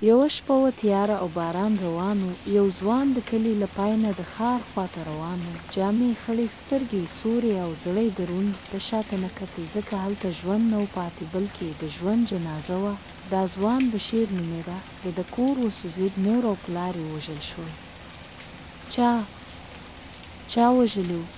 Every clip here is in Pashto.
یوه شپه وه تیاره او باران روان و. یو ځوان د کلي له پای نه د ښار خواته روان و. جامې خړې، سترګې یې سورې او زړه یې دروند. د شاته نه کتل ځکه هلته ژوند نه و پاتې، بلکې د ژوند جنازه وه. دا ځوان بشیر نومېده. د کور وسوځېد، مور او پلار یې وژل شوي. چا وژلي وو؟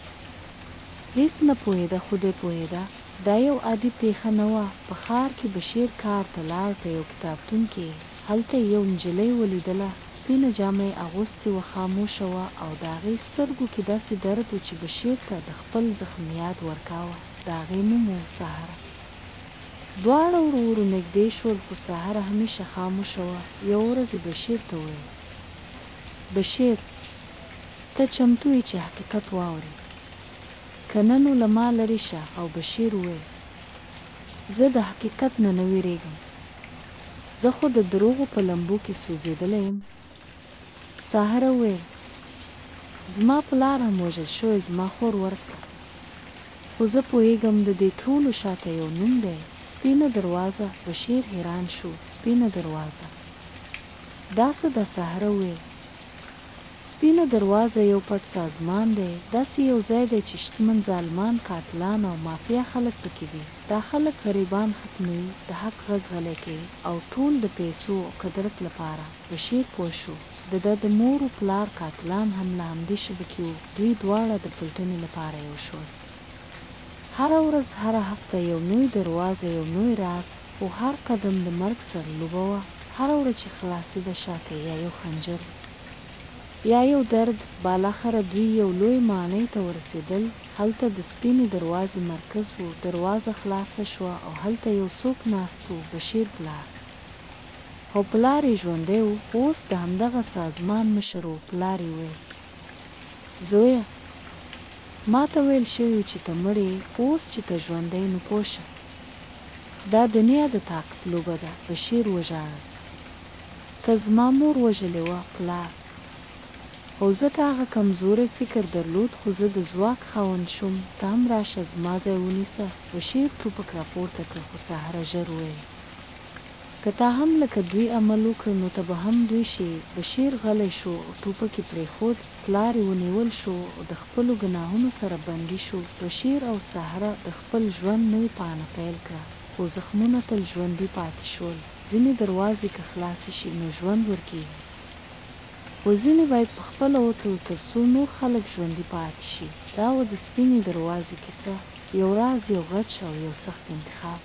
هېڅ نه پوهېده، خو دی پوهېده دا یو عادي پیښه نه وه. په ښار کې بشیر کار ته لاړ، په یو کتابتون کې. هلته یې یو نجلۍ ولیدله، سپینه جامه یې اغوستې وه، خاموشه وه، او د هغې سترګو کې داسې درد و چې بشیر ته د خپل زخم یاد ورکاوه. د هغې نوم و سحره. دواړه ورو ورو نږدې شول، خو سحره همیشه خاموشه وه. یوه ورځ یې بشیر ته وویل: بشیر، ته چمتو یې چې حقیقت واورې؟ که نه نو له ما لرې شه. او بشیر وویل: زه د حقیقت نه نه وېرېږم، زه خو د دروغو په لمبو کې سوځېدلی یم. سحره وویل: زما پلار هم وژل شوی، زما خور ورکړه. خو زه پوهېږم د دې ټولو شاته یو نوم دی، سپینه دروازه. بشیر حیران شو. سپینه دروازه؟ دا څه ده؟ سحره وویل: سپینه دروازه یو پټ سازمان دی، داسې یو ځای دی چې شتمن ظالمان، قاتلان او مافیا خلک پکې دي. دا خلک غریبان ختموي، د حق غږ غلی کوي، او ټول د پیسو او قدرت لپاره. بشیر پوه شو د ده د مور و پلار قاتلان هم له همدې شبکې وو. دوی دواړه د پلټنې لپاره یو شول. هره ورځ، هره هفته یو نوی دروازه، یو نوی راز، خو هر قدم د مرګ سره لوبه وه. هره ورځ چې خلاصېده، شاته یا یو خنجر یا یو درد. بالاخره دوی یو لوی ماڼۍ ته ورسېدل. هلته د سپینې دروازې مرکز و. دروازه خلاصه شوه او هلته یو څوک ناست و. بشیر پلار. او پلار یې ژوندی و، خو اوس د همدغه سازمان مشر و. پلار یې وویل: زویه، ما ته ویل شوي و چې ته مړ یې، خو اوس چې ته ژوندی نو پوه شه. دا دنیا د طاقت لوبه ده. بشیر وژاړل: که زما مور وژلې وه پلار، او ځکه هغه کمزوری فکر درلود، خو زه د ځواک خاوند شوم. ته هم راشه، زما ځای ونیسه. بشیر ټوپک راپورته کړ، خو سحره ژر وویل: که تا هم لکه دوی عمل وکړ نو ته به هم دوی شې. بشیر غلی شو او ټوپک یې پرېښود. پلار یې ونیول شو او د خپلو ګناهونو سره بندي شو. بشیر او سحره د خپل ژوند نوې پاڼه پیل کړه، خو زخمونه تل ژوندي پاتې شول. ځینې دروازې که خلاصې شي نو ژوند ورکېږي، خو ځینې باید په خپله وتړو تر څو نور خلک ژوندي پاتې شي. دا وه د سپینې دروازې کیسه، یو راز، یو غچ او یو سخت انتخاب.